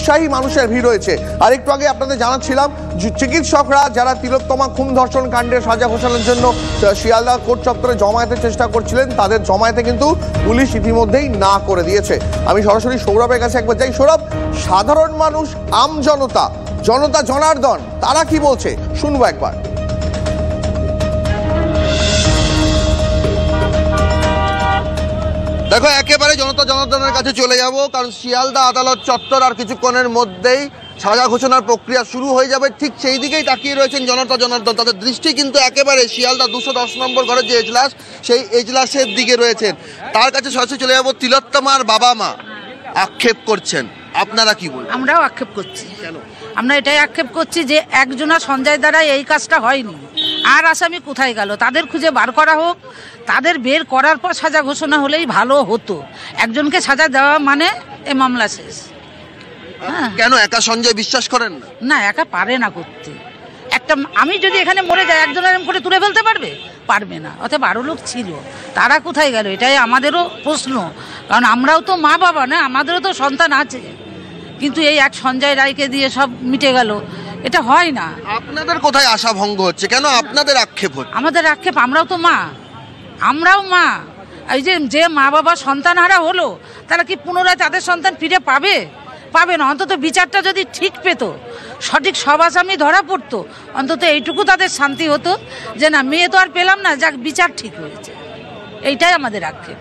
উৎসাহী মানুষের ভিড় রয়েছে। আর একটু আগে আপনাদের জানাচ্ছিলাম চিকিৎসকরা যারা তিলোত্তমা খুন ধর্ষণ কাণ্ডের সাজা ঘোষণার জন্য শিয়ালদা কোর্ট চত্বরে জমায়েতের চেষ্টা করছিলেন, তাদের জমায়েতে কিন্তু পুলিশ ইতিমধ্যেই না করে দিয়েছে। আমি সরাসরি সৌরভের কাছে একবার যাই। সৌরভ, সাধারণ মানুষ, আম জনতা, জনতা জনার্দন, তারা কি বলছে শুনবো একবার। দেখো, একেবারে জনতা জনার্দনের কাছে চলে যাব, কারণ শিয়ালদা আদালত চত্বর আর কিছুক্ষণের মধ্যেই সাজা ঘোষণার প্রক্রিয়া শুরু হয়ে যাবে। ঠিক সেই দিকেই তাকিয়ে রয়েছেন জনতা জনার্দন। তাদের দৃষ্টি কিন্তু একেবারে শিয়ালদা 210 নম্বর ঘরের যে এজলাস, সেই এজলাসের দিকে রয়েছেন। তার কাছে সরাসরি চলে যাব। তিলোত্তমার বাবা মা আক্ষেপ করছেন, আপনারা কি বলছেন? আমরাও আক্ষেপ করছি। কেন? আমরা এটাই আক্ষেপ করছি যে একজনা সঞ্জয় দ্বারা এই কাজটা হয়নি, আর আসামি কোথায় গেল তাদের খুঁজে বার করা হোক। তাদের বের করার পর সাজা ঘোষণা হলেই ভালো হতো। একজনকে সাজা দেওয়া মানে এ মামলা শেষ। কেন একা সঞ্জয় বিশ্বাস করেন না? না, একা পারে না করতে। একটা আমি যদি এখানে মরে যাই, একজন এরকম করে তুলে ফেলতে পারবে? পারবে না। অতএব আরও লোক ছিল, তারা কোথায় গেল? এটাই আমাদেরও প্রশ্ন। কারণ আমরাও তো মা বাবা না, আমাদেরও তো সন্তান আছে। কিন্তু এই এক সঞ্জয় রায়কে দিয়ে সব মিটে গেল, এটা হয় না। আপনাদের কোথায় আশা ভঙ্গ হচ্ছে? কেন আপনাদের আক্ষেপ হচ্ছে? আমাদের আক্ষেপ, আমরাও তো মা, আমরাও মা। এই যে মা বাবা সন্তান হারা হলো, তারা কি পুনরায় তাদের সন্তান ফিরে পাবে? পাবে না। অন্তত বিচারটা যদি ঠিক পেত, সঠিক সব আসামি ধরা পড়তো, অন্তত এইটুকু তাদের শান্তি হতো যে না, মেয়ে তো আর পেলাম না, যাক বিচার ঠিক হয়েছে। এইটাই আমাদের আক্ষেপ।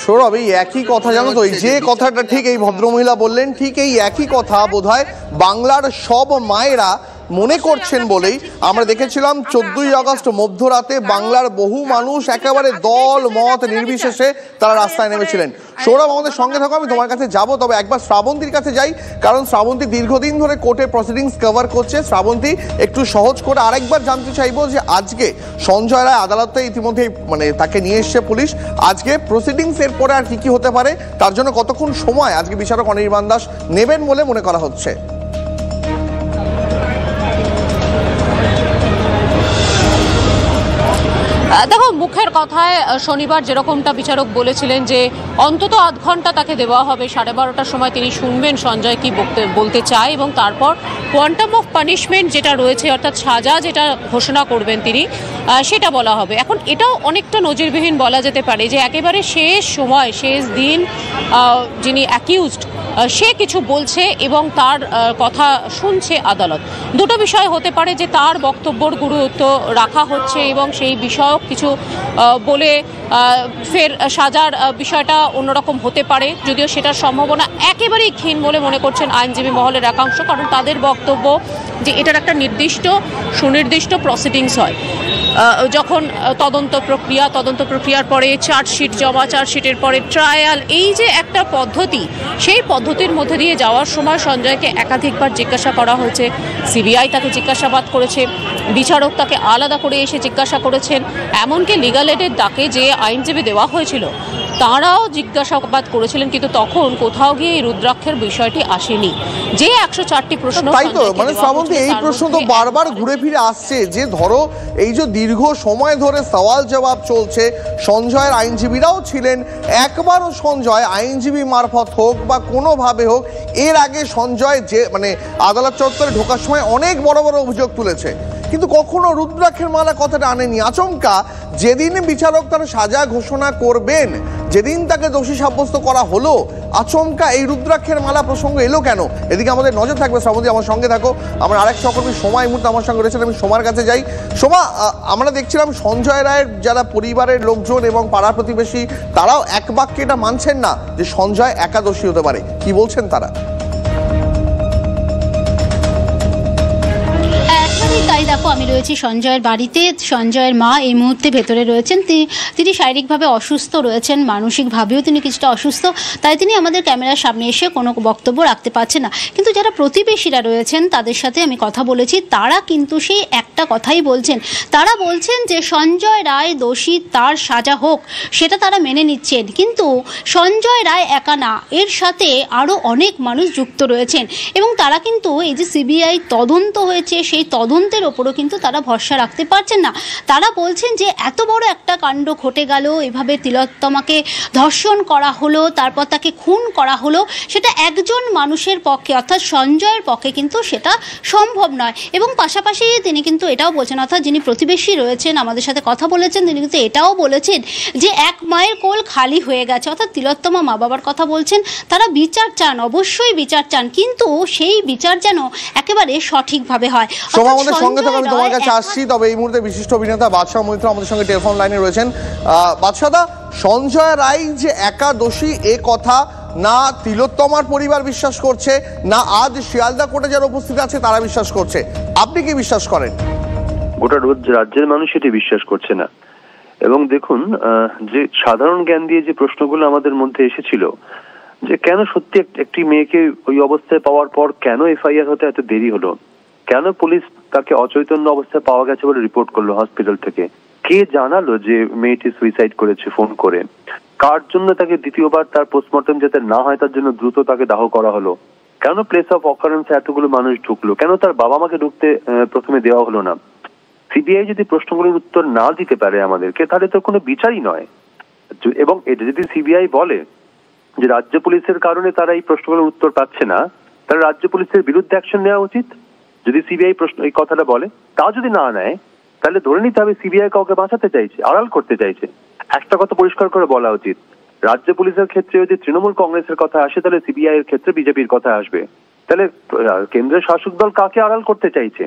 সৌরভ, এই একই কথা জানো তো, এই যে কথাটা ঠিক এই ভদ্রমহিলা বললেন, ঠিক এই একই কথা বোধহয় বাংলার সব মায়েরা মনে করছেন বলেই আমরা দেখেছিলাম 14ই আগস্ট মধ্যরাতে বাংলার বহু মানুষ একেবারে দল মত নির্বিশেষে তারা রাস্তায় নেমেছিলেন। সৌরভ, আমাদের সঙ্গে থাকো, আমি তোমার কাছে যাব। তবে একবার শ্রাবন্তীর কাছে যাই, কারণ শ্রাবন্তী দীর্ঘদিন ধরে কোর্টের প্রসিডিংস কভার করছে। শ্রাবন্তী, একটু সহজ করে আরেকবার জানতে চাইবো যে আজকে সঞ্জয় রায় আদালতে ইতিমধ্যে তাকে নিয়ে এসছে পুলিশ, আজকে প্রসিডিংস এর পরে আর কি কি হতে পারে, তার জন্য কতক্ষণ সময় আজকে বিচারক অনির্বাণ দাস নেবেন বলে মনে করা হচ্ছে? দেখো, মুখের কথায় শনিবার যেরকমটা বিচারক বলেছিলেন যে অন্তত আধ ঘন্টা তাকে দেওয়া হবে, 12:30টার সময় তিনি শুনবেন সঞ্জয় কি বলতে চায়, এবং তারপর কোয়ান্টাম অফ পানিশমেন্ট যেটা রয়েছে, অর্থাৎ সাজা যেটা ঘোষণা করবেন তিনি, সেটা বলা হবে। এখন এটাও অনেকটা নজিরবিহীন বলা যেতে পারে যে একেবারে শেষ সময়, শেষ দিন যিনি অ্যাকিউজড সে কিছু বলছে এবং তার কথা শুনছে আদালত। দুটো বিষয় হতে পারে যে তার বক্তব্যর গুরুত্ব রাখা হচ্ছে এবং সেই বিষয়ক কিছু বলে ফের সাজার বিষয়টা অন্যরকম হতে পারে, যদিও সেটার সম্ভাবনা একেবারেই ক্ষীণ বলে মনে করছেন আইনজীবী মহলের একাংশ। কারণ তাদের বক্তব্য যে এটার একটা সুনির্দিষ্ট প্রসিডিংস হয়। যখন তদন্ত প্রক্রিয়ার পরে চার্জশিট জমা, চার্জশিটের পরে ট্রায়াল, এই যে একটা পদ্ধতি, সেই পদ্ধতির মধ্যে দিয়ে যাওয়ার সময় সঞ্জয়কে একাধিকবার জিজ্ঞাসা করা হয়েছে। সিবিআই তাকে জিজ্ঞাসাবাদ করেছে, বিচারক তাকে আলাদা করে এসে জিজ্ঞাসা করেছেন, এমনকি লিগ্যাল এডের ডাকে যে আইনজীবী দেওয়া হয়েছিল তারাও জিজ্ঞাসাবাদ করেছিলেন, কিন্তু তখন কোথাও গিয়ে এই রুদ্রাক্ষের বিষয়টি আসেনি। যে 104টি প্রশ্ন, তাই তো মানে শ্রাবন্তী, এই প্রশ্ন তো বারবার ঘুরে ফিরে আসছে যে ধরো এই যে দীর্ঘ সময় ধরে সওয়াল জবাব চলছে, সঞ্জয়ের আইনজীবীরাও ছিলেন, একবারও সঞ্জয় আইনজীবী মারফত হোক বা কোনোভাবে হোক, এর আগে সঞ্জয় যে আদালত চত্বরে ঢোকার সময় অনেক বড় বড় অভিযোগ তুলেছে, কিন্তু কখনো রুদ্রাক্ষের মালা কথাটা আনেনি। আচমকা যেদিন বিচারক তার সাজা ঘোষণা করবেন, যেদিন তাকে দোষী সাব্যস্ত করা হলো, আচমকা এই রুদ্রাক্ষের মালা প্রসঙ্গ এলো কেন? এদিকে আমাদের নজর থাকবে। শ্রাবন্তী, আমার সঙ্গে থাকো। আমার আরেক সহকর্মী সোমা এই মুহূর্তে আমার সঙ্গে রয়েছেন, আমি সোমার কাছে যাই। সোমা, আমরা দেখছিলাম সঞ্জয় রায়ের যারা পরিবারের লোকজন এবং পাড়া প্রতিবেশী, তারাও এক বাক্যে এটা মানছেন না যে সঞ্জয় একা দোষী হতে পারে। কি বলছেন তারা? তাই দেখো, আমি রয়েছি সঞ্জয়ের বাড়িতে। সঞ্জয়ের মা এই মুহূর্তে ভেতরে রয়েছেন। তিনি শারীরিকভাবে অসুস্থ রয়েছেন, মানসিকভাবেও তিনি কিছুটা অসুস্থ, তাই তিনি আমাদের ক্যামেরার সামনে এসে কোনো বক্তব্য রাখতে পারছেন না। কিন্তু যারা প্রতিবেশীরা রয়েছেন তাদের সাথে আমি কথা বলেছি, তারা কিন্তু সেই একটা কথাই বলছেন। তারা বলছেন যে সঞ্জয় রায় দোষী, তার সাজা হোক, সেটা তারা মেনে নিচ্ছেন। কিন্তু সঞ্জয় রায় একা না, এর সাথে আরও অনেক মানুষ যুক্ত রয়েছেন এবং তারা কিন্তু এই যে সিবিআই তদন্ত হয়েছে, সেই তদন্তের ওপরও কিন্তু তারা ভরসা রাখতে পারছেন না। তারা বলছেন যে এত বড় একটা কাণ্ড ঘটে গেল, এভাবে তিলোত্তমাকে ধর্ষণ করা হলো, তারপর তাকে খুন করা হলো, সেটা একজন মানুষের পক্ষে অর্থাৎ সঞ্জয়ের পক্ষে কিন্তু সেটা সম্ভব নয়। এবং পাশাপাশি তিনি কিন্তু এটাও বলছেন, অর্থাৎ যিনি প্রতিবেশী রয়েছেন আমাদের সাথে কথা বলেছেন, তিনি কিন্তু এটাও বলেছেন যে এক মায়ের কোল খালি হয়ে গেছে। অর্থাৎ তিলোত্তমা মা বাবার কথা বলছেন, তারা বিচার চান, অবশ্যই বিচার চান, কিন্তু সেই বিচার যেন একেবারে সঠিকভাবে হয়। আমাদের সঙ্গে থাকা, আমি তোমার কাছে আসছি, তবে এই মুহূর্তে বিশিষ্ট অভিনেতা বাদশা মৈত্র আমাদের সঙ্গে টেলিফোন লাইনে রয়েছেন। বাদশাদা, সঞ্জয় রায় যে একা দোষী এ কথা না তিলোত্তমার পরিবার বিশ্বাস করছে, না আজ শিয়ালদা কোর্টে যারা উপস্থিত আছে তারা বিশ্বাস করছে, আপনি কি বিশ্বাস করেন? গোটা রাজ্যের মানুষ এটি বিশ্বাস করছে না। এবং দেখুন, যে সাধারণ জ্ঞান দিয়ে যে প্রশ্নগুলো আমাদের মধ্যে এসেছিল, যে কেন সত্যি একটি মেয়েকে ওই অবস্থায় পাওয়ার পর কেন এফআইআর হতে এত দেরি হলো, কেন পুলিশ তাকে অচৈতন্য অবস্থায় পাওয়া গেছে বলে রিপোর্ট করলো হসপিটাল থেকে, কে জানালো যে মেয়েটি সুইসাইড করেছে ফোন করে, কার জন্য তাকে দ্বিতীয়বার তার পোস্টমর্টম যাতে না হয় তার জন্য দ্রুত তাকে দাহ করা হলো, কেন প্লেস অফ অকারেন্সে এতগুলো মানুষ ঢুকলো, কেন তার বাবা মাকে ঢুকতে প্রথমে দেওয়া হলো না। সিবিআই যদি প্রশ্নগুলোর উত্তর না দিতে পারে আমাদেরকে, তাহলে তো কোনো বিচারই নয়। এবং এটা যদি সিবিআই বলে যে রাজ্য পুলিশের কারণে তারা এই প্রশ্নগুলোর উত্তর পাচ্ছে না, তাহলে রাজ্য পুলিশের বিরুদ্ধে অ্যাকশন নেওয়া উচিত। যদি সিবিআই প্রশ্ন এই কথাটা বলে, তা যদি না নেয়, তাহলে ধরে নিতে হবে সিবিআই কাউকে বাঁচাতে চাইছে, আড়াল করতে চাইছে। একটা কথা পরিষ্কার করে বলা উচিত, রাজ্য পুলিশের ক্ষেত্রে যদি তৃণমূল কংগ্রেসের কথা আসে, তাহলে সিবিআই এর ক্ষেত্রে বিজেপির কথা আসবে। তাহলে কেন্দ্রের শাসক দল কাকে আড়াল করতে চাইছে?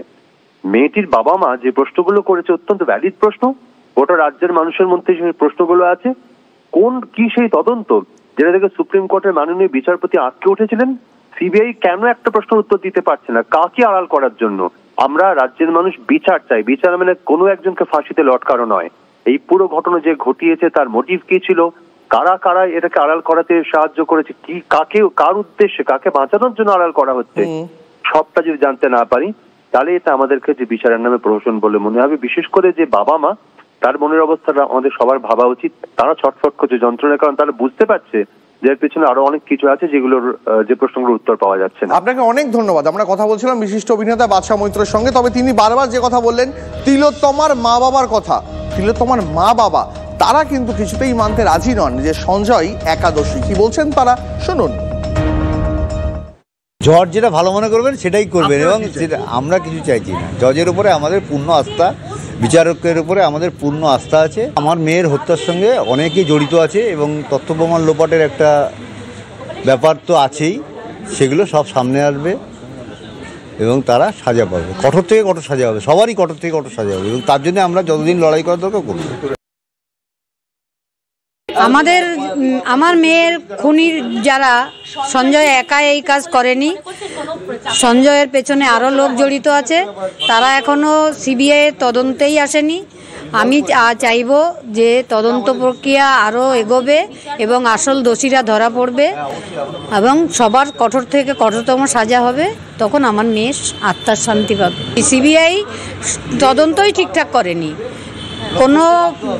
মেয়েটির বাবা মা যে প্রশ্নগুলো করেছে অত্যন্ত ভ্যালিড প্রশ্ন, গোটা রাজ্যের মানুষের মধ্যে সেই প্রশ্নগুলো আছে। কি সেই তদন্ত যেটা থেকে সুপ্রিম কোর্টের মাননীয় বিচারপতি আটকে উঠেছিলেন? সিবিআই কেন একটা প্রশ্নের উত্তর দিতে পারছে না? কাকে আড়াল করার জন্য? আমরা রাজ্যের মানুষ বিচার চাই। বিচার মানে কোনো একজনকে ফাঁসিতে লটকানো নয়। এই পুরো ঘটনা যে ঘটিয়েছে তার মোটিভ কি ছিল, কারা কারা এটাকে আড়াল করাতে সাহায্য করেছে, কি কাকে কার উদ্দেশ্যে কাকে বাঁচানোর জন্য আড়াল করা হচ্ছে, সবটা যদি জানতে না পারি, তাহলে এটা আমাদেরকে যে বিচারের নামে প্রহসন বলে মনে হবে। বিশেষ করে যে বাবা মা, তার মনের অবস্থাটা আমাদের সবার ভাবা উচিত। তারা ছটফট করছে যন্ত্রণার, কারণ তারা বুঝতে পারছে যে এর পেছনে আরো অনেক কিছু আছে যেগুলোর যে প্রশ্নগুলোর উত্তর পাওয়া যাচ্ছে না। আপনাকে অনেক ধন্যবাদ। আমরা কথা বলছিলাম বিশিষ্ট অভিনেতা বাদশা মৈত্রের সঙ্গে, তবে তিনি বারবার যে কথা বললেন তিলোত্তমার মা বাবার কথা, তিলোত্তমার মা বাবা তারা কিন্তু কিছুতেই মানতে রাজি নন যে সঞ্জয় একাদশী। কি বলছেন তারা, শুনুন। জজ যেটা ভালো মনে করবেন সেটাই করবেন, এবং আমরা কিছু চাইছি না। জজের উপরে আমাদের পূর্ণ আস্থা, বিচারকের উপরে আমাদের পূর্ণ আস্থা আছে। আমার মেয়ের হত্যার সঙ্গে অনেকেই জড়িত আছে এবং তথ্য প্রমাণ লোপাটের একটা ব্যাপার তো আছেই, সেগুলো সব সামনে আসবে এবং তারা সাজা পাবে, কঠোর থেকে কঠোর সাজা হবে, সবারই কঠোর থেকে কঠোর সাজা হবে, এবং তার জন্য আমরা যতদিন লড়াই করার দরকার করব। আমার মেয়ের খুনির যারা, সঞ্জয় একা এই কাজ করেনি, সঞ্জয়ের পেছনে আরও লোক জড়িত আছে, তারা এখনও সিবিআই তদন্তেই আসেনি। আমি চাইব যে তদন্ত প্রক্রিয়া আরও এগোবে এবং আসল দোষীরা ধরা পড়বে এবং সবার কঠোর থেকে কঠোরতম সাজা হবে, তখন আমার মেয়ে আত্মার শান্তি পাবে। সিবিআই তদন্তই ঠিকঠাক করেনি, কোনো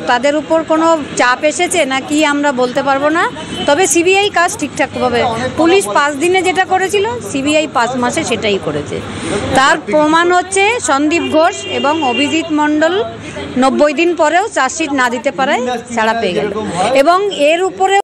তাদের উপর কোনো চাপ এসেছে নাকি আমরা বলতে পারবো না, তবে সিবিআই কাজ ঠিকঠাকভাবে, পুলিশ 5 দিনে যেটা করেছিল সিবিআই 5 মাসে সেটাই করেছে। তার প্রমাণ হচ্ছে সন্দীপ ঘোষ এবং অভিজিৎ মণ্ডল 90 দিন পরেও চার্জশিট না দিতে পারায় ছাড়া পেয়ে গেল, এবং এর উপরে